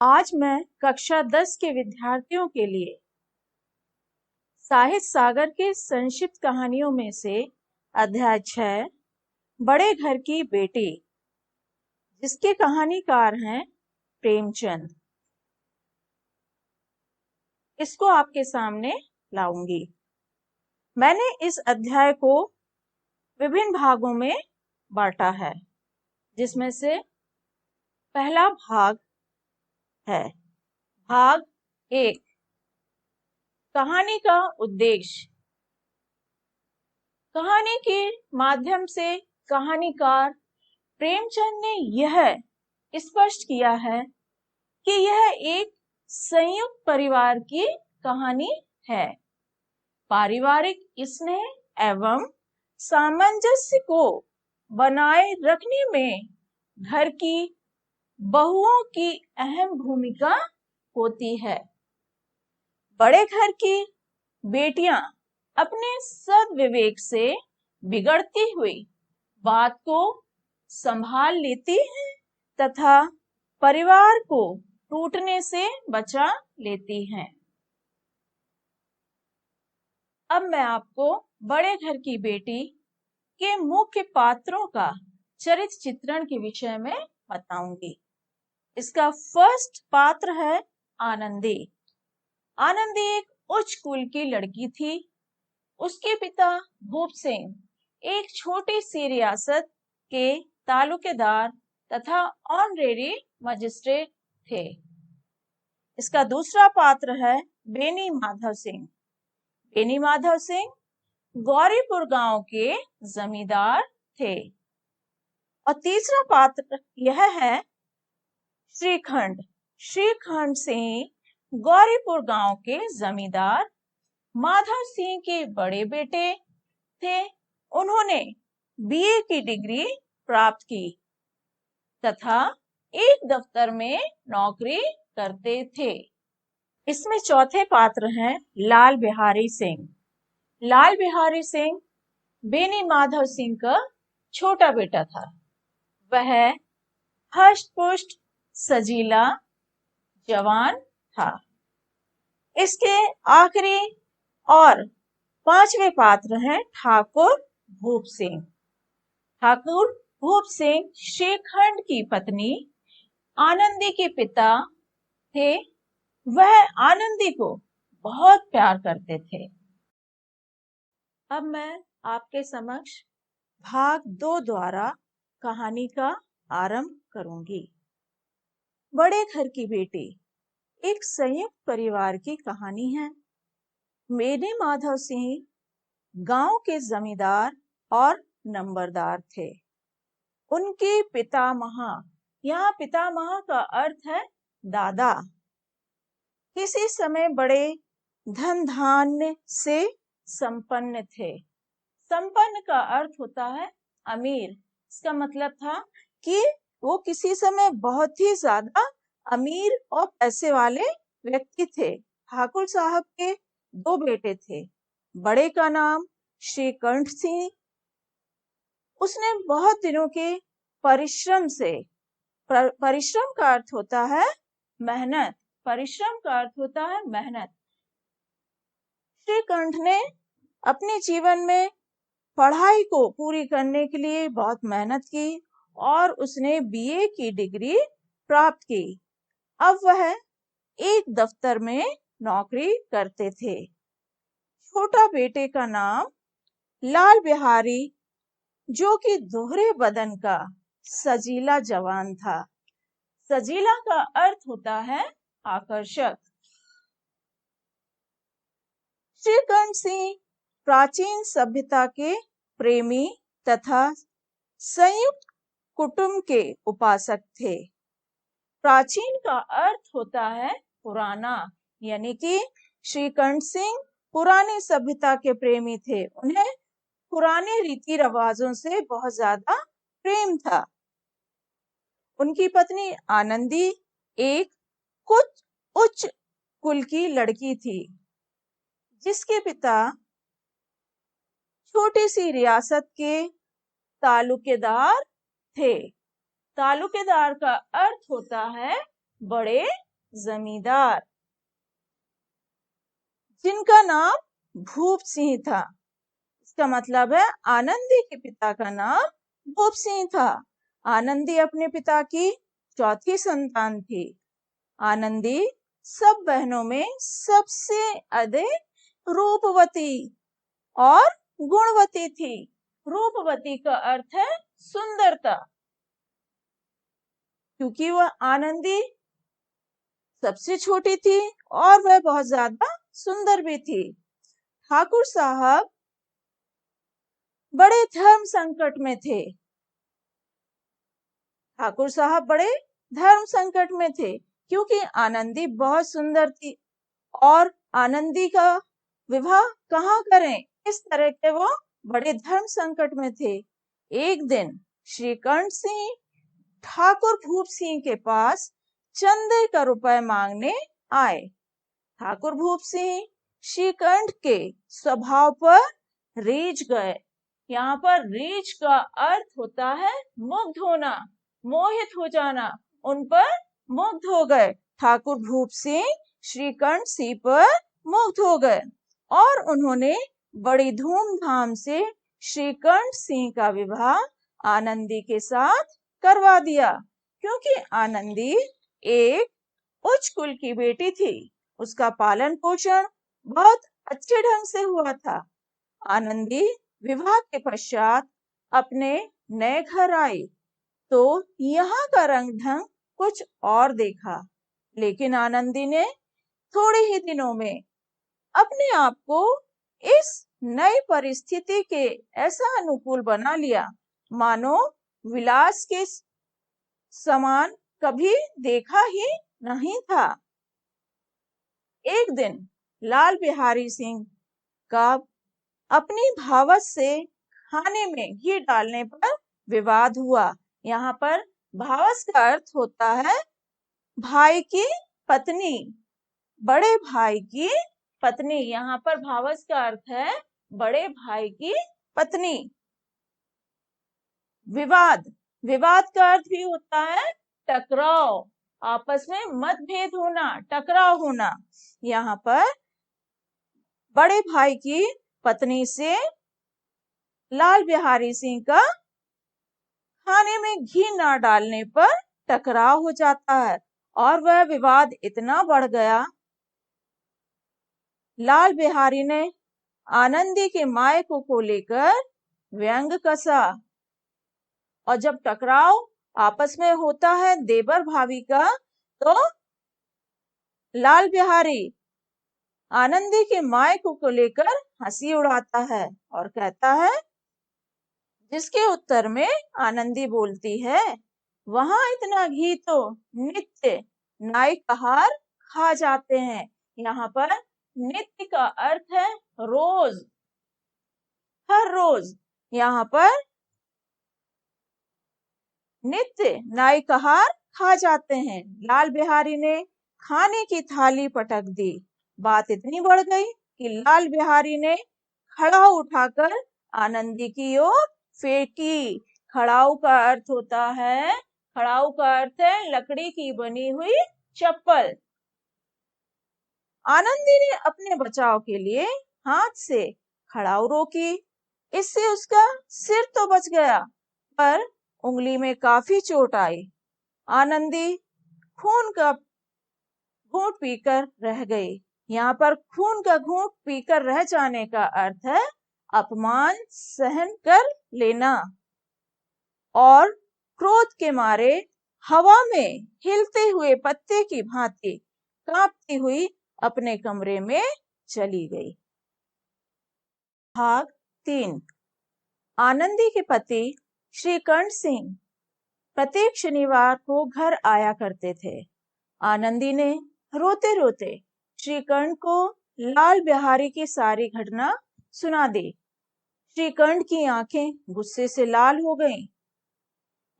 आज मैं कक्षा 10 के विद्यार्थियों के लिए साहित्य सागर के संक्षिप्त कहानियों में से अध्याय 6 बड़े घर की बेटी, जिसके कहानीकार हैं प्रेमचंद, इसको आपके सामने लाऊंगी। मैंने इस अध्याय को विभिन्न भागों में बांटा है, जिसमें से पहला भाग है भाग 1, कहानी का उद्देश्य। कहानी के माध्यम से कहानीकार प्रेमचंद ने यह स्पष्ट किया है कि यह एक संयुक्त परिवार की कहानी है। पारिवारिक स्नेह एवं सामंजस्य को बनाए रखने में घर की बहुओं की अहम भूमिका होती है। बड़े घर की बेटियां अपने सद्विवेक से बिगड़ती हुई बात को संभाल लेती हैं तथा परिवार को टूटने से बचा लेती हैं। अब मैं आपको बड़े घर की बेटी के मुख्य पात्रों का चरित्र चित्रण के विषय में बताऊंगी। इसका फर्स्ट पात्र है आनंदी। आनंदी एक उच्च कुल की लड़की थी। उसके पिता भूप सिंह एक छोटी सी रियासत के तालुकेदार तथा ऑनरेरी मजिस्ट्रेट थे। इसका दूसरा पात्र है बेनी माधव सिंह। बेनी माधव सिंह गौरीपुर गांव के जमींदार थे। और तीसरा पात्र यह है श्रीखंड। श्रीखंड सिंह गौरीपुर गांव के जमींदार माधव सिंह के बड़े बेटे थे। उन्होंने बीए की डिग्री प्राप्त की तथा एक दफ्तर में नौकरी करते थे। इसमें चौथे पात्र हैं लाल बिहारी सिंह। लाल बिहारी सिंह बेनी माधव सिंह का छोटा बेटा था। वह हष्ट पुष्ट सजीला जवान था। इसके आखिरी और पांचवें पात्र हैं ठाकुर भूप सिंह। ठाकुर भूप सिंह श्रीखंड की पत्नी आनंदी के पिता थे। वह आनंदी को बहुत प्यार करते थे। अब मैं आपके समक्ष भाग 2 द्वारा कहानी का आरंभ करूंगी। बड़े घर की बेटी एक संयुक्त परिवार की कहानी है। बेनी माधव सिंह गांव के जमींदार और नंबरदार थे। उनके पितामह, यहाँ पितामह का अर्थ है दादा, किसी समय बड़े धन धान्य से संपन्न थे। संपन्न का अर्थ होता है अमीर। इसका मतलब था कि वो किसी समय बहुत ही ज्यादा अमीर और पैसे वाले व्यक्ति थे। ठाकुर साहब के 2 बेटे थे। बड़े का नाम श्रीकंठ सिंह। उसने बहुत दिनों के परिश्रम से, परिश्रम का अर्थ होता है मेहनत, परिश्रम का अर्थ होता है मेहनत। श्रीकंठ ने अपने जीवन में पढ़ाई को पूरी करने के लिए बहुत मेहनत की और उसने बीए की डिग्री प्राप्त की। अब वह एक दफ्तर में नौकरी करते थे। छोटा बेटे का नाम लाल बिहारी, जो कि दोहरे बदन का सजीला जवान था। सजीला का अर्थ होता है आकर्षक। श्रीकंठ सिंह प्राचीन सभ्यता के प्रेमी तथा संयुक्त कुटुंब के उपासक थे। प्राचीन का अर्थ होता है पुराना, यानी कि श्रीकंठ सिंह पुरानी सभ्यता के प्रेमी थे। उन्हें पुराने रीति रिवाजों से बहुत ज्यादा प्रेम था। उनकी पत्नी आनंदी एक कुछ उच्च कुल की लड़की थी, जिसके पिता छोटी सी रियासत के तालुकेदार थे। तालुकेदार का अर्थ होता है बड़े जमींदार जिनका नाम भूप सिंह था। इसका मतलब है आनंदी के पिता का नाम भूप सिंह था। आनंदी अपने पिता की चौथी संतान थी। आनंदी सब बहनों में सबसे अधिक रूपवती और गुणवती थी। रूपवती का अर्थ है सुंदरता, क्योंकि वह आनंदी सबसे छोटी थी और वह बहुत ज्यादा सुंदर भी थी। ठाकुर साहब बड़े धर्म संकट में थे। ठाकुर साहब बड़े धर्म संकट में थे क्योंकि आनंदी बहुत सुंदर थी और आनंदी का विवाह कहाँ करें, इस तरह के वो बड़े धर्म संकट में थे। एक दिन श्रीकंठ सिंह ठाकुर भूप सिंह के पास चंदे का रुपए मांगने आए। ठाकुर भूप सिंह श्रीकंठ के स्वभाव पर रीझ गए। यहाँ पर रीझ का अर्थ होता है मुग्ध होना, मोहित हो जाना। उन पर मुग्ध हो गए। ठाकुर भूप सिंह श्रीकंठ सिंह पर मुग्ध हो गए और उन्होंने बड़ी धूमधाम से श्रीकंठ सिंह का विवाह आनंदी के साथ करवा दिया। क्योंकि आनंदी एक उच्च कुल की बेटी थी, उसका पालन पोषण बहुत अच्छे ढंग से हुआ था। आनंदी विवाह के पश्चात अपने नए घर आई तो यहाँ का रंग ढंग कुछ और देखा, लेकिन आनंदी ने थोड़े ही दिनों में अपने आप को इस नई परिस्थिति के ऐसा अनुकूल बना लिया मानो विलास के समान कभी देखा ही नहीं था। एक दिन लाल बिहारी सिंह का अपनी भावत से खाने में घी डालने पर विवाद हुआ। यहाँ पर भावस का अर्थ होता है भाई की पत्नी, बड़े भाई की पत्नी। यहाँ पर भावस का अर्थ है बड़े भाई की पत्नी। विवाद, विवाद का अर्थ भी होता है टकराव, आपस में मतभेद होना, टकराव होना। यहाँ पर बड़े भाई की पत्नी से लाल बिहारी सिंह का खाने में घी न डालने पर टकराव हो जाता है और वह विवाद इतना बढ़ गया। लाल बिहारी ने आनंदी के मायको को लेकर व्यंग कसा और जब टकराव आपस में होता है देवर भाभी का, तो लाल बिहारी आनंदी के मायको को लेकर हंसी उड़ाता है और कहता है, जिसके उत्तर में आनंदी बोलती है, वहां इतना घी तो नित्य नाई कहार खा जाते हैं। यहाँ पर नित्य का अर्थ है रोज, हर रोज। यहाँ पर नित्य नाई कहार खा जाते हैं। लाल बिहारी ने खाने की थाली पटक दी। बात इतनी बढ़ गई कि लाल बिहारी ने खड़ाऊ उठाकर आनंदी की ओर फेंकी। खड़ाऊ का अर्थ होता है, खड़ाऊ का अर्थ है लकड़ी की बनी हुई चप्पल। आनंदी ने अपने बचाव के लिए हाथ से खड़ाऊ रोकी। इससे उसका सिर तो बच गया, पर उंगली में काफी चोट आई। आनंदी खून का घूंट पीकर रह गई। यहाँ पर खून का घूंट पीकर रह जाने का अर्थ है अपमान सहन कर लेना और क्रोध के मारे हवा में हिलते हुए पत्ते की भांति कांपती हुई अपने कमरे में चली गई। भाग 3। आनंदी के पति श्रीकंठ सिंह प्रत्येक शनिवार को घर आया करते थे। आनंदी ने रोते रोते श्रीकंठ को लाल बिहारी की सारी घटना सुना दी। श्रीकंठ की आंखें गुस्से से लाल हो गईं।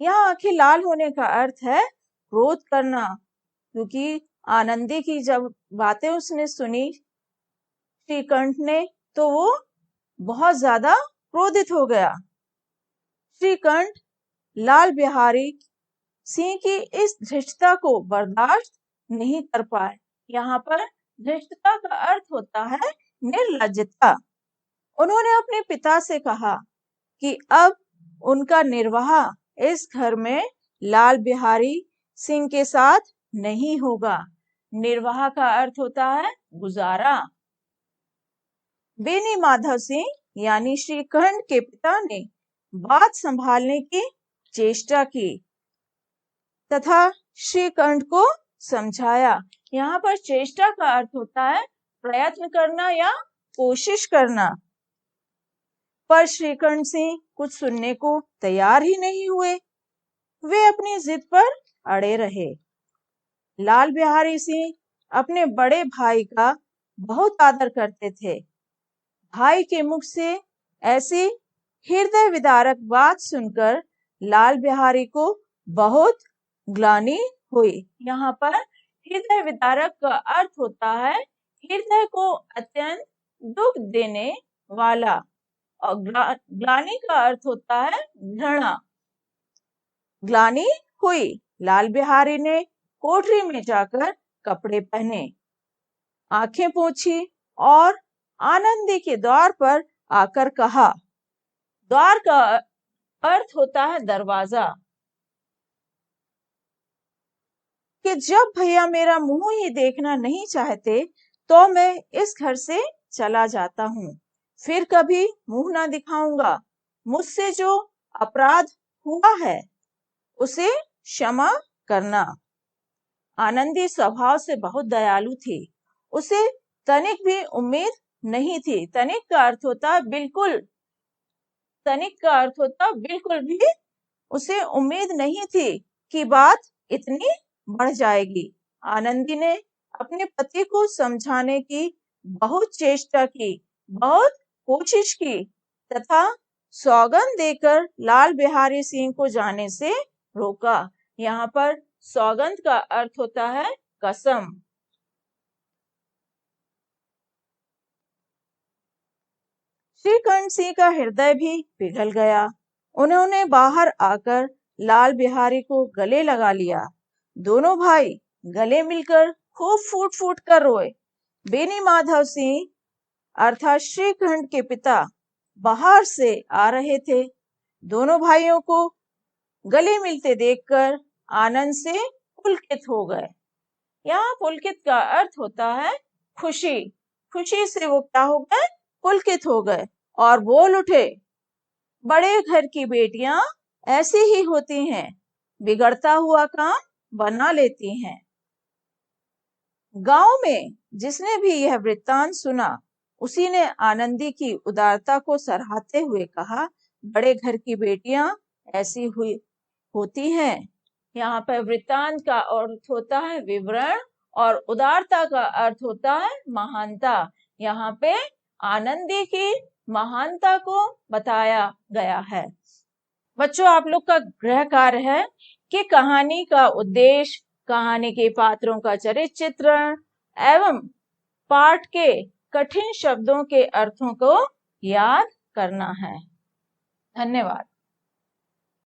यहाँ आंखें लाल होने का अर्थ है क्रोध करना, क्योंकि आनंदी की जब बातें उसने सुनी श्रीकंठ ने, तो वो बहुत ज्यादा क्रोधित हो गया। श्रीकंठ लाल बिहारी सिंह की इस धृष्टता को बर्दाश्त नहीं कर पाए। यहाँ पर धृष्टता का अर्थ होता है निर्लज्जता। उन्होंने अपने पिता से कहा कि अब उनका निर्वाह इस घर में लाल बिहारी सिंह के साथ नहीं होगा। निर्वाह का अर्थ होता है गुजारा। बेनी माधव सिंह यानी श्रीखंड के पिता ने बात संभालने की चेष्टा की तथा श्रीखंड को समझाया। यहाँ पर चेष्टा का अर्थ होता है प्रयत्न करना या कोशिश करना, पर श्रीखंड सिंह कुछ सुनने को तैयार ही नहीं हुए। वे अपनी जिद पर अड़े रहे। लाल बिहारी सिंह अपने बड़े भाई का बहुत आदर करते थे। भाई के मुख से ऐसी हृदय विदारक बात सुनकर लाल बिहारी को बहुत ग्लानि हुई। यहाँ पर हृदय विदारक का अर्थ होता है हृदय को अत्यंत दुख देने वाला, और ग्लानि का अर्थ होता है घृणा। ग्लानि हुई। लाल बिहारी ने कोठरी में जाकर कपड़े पहने, आंखें पोंछी और आनंदी के द्वार पर आकर कहा। द्वार का अर्थ होता है दरवाजा, कि जब भैया मेरा मुंह ही देखना नहीं चाहते तो मैं इस घर से चला जाता हूँ, फिर कभी मुंह ना दिखाऊंगा। मुझसे जो अपराध हुआ है उसे क्षमा करना। आनंदी स्वभाव से बहुत दयालु थी। उसे तनिक भी उम्मीद नहीं थी। तनिक का अर्थ होता है बिल्कुल। तनिक का अर्थ होता बिल्कुल भी उसे उम्मीद नहीं थी कि बात इतनी बढ़ जाएगी। आनंदी ने अपने पति को समझाने की बहुत चेष्टा की, बहुत कोशिश की तथा सौगंध देकर लाल बिहारी सिंह को जाने से रोका। यहाँ पर सौगंध का अर्थ होता है कसम। श्रीखंड सिंह का हृदय भी पिघल गया। उन्होंने बाहर आकर लाल बिहारी को गले लगा लिया। दोनों भाई गले मिलकर खूब फूट फूट कर रोए। बेनी माधव सिंह अर्थात श्रीखंड के पिता बाहर से आ रहे थे। दोनों भाइयों को गले मिलते देखकर आनंद से पुलकित हो गए। यहाँ पुलकित का अर्थ होता है खुशी। खुशी से वो क्या हो गए? पुलकित हो गए और बोल उठे, बड़े घर की बेटियां ऐसी ही होती हैं, बिगड़ता हुआ काम बना लेती हैं। गांव में जिसने भी यह वृत्तांत सुना उसी ने आनंदी की उदारता को सराहते हुए कहा, बड़े घर की बेटियां ऐसी हुई होती हैं। यहाँ पर वृत्तांत का अर्थ होता है विवरण और उदारता का अर्थ होता है महानता। यहाँ पे आनंदी की महानता को बताया गया है। बच्चों, आप लोग का गृह कार्य है कि कहानी का उद्देश्य, कहानी के पात्रों का चरित्र चित्रण एवं पाठ के कठिन शब्दों के अर्थों को याद करना है। धन्यवाद।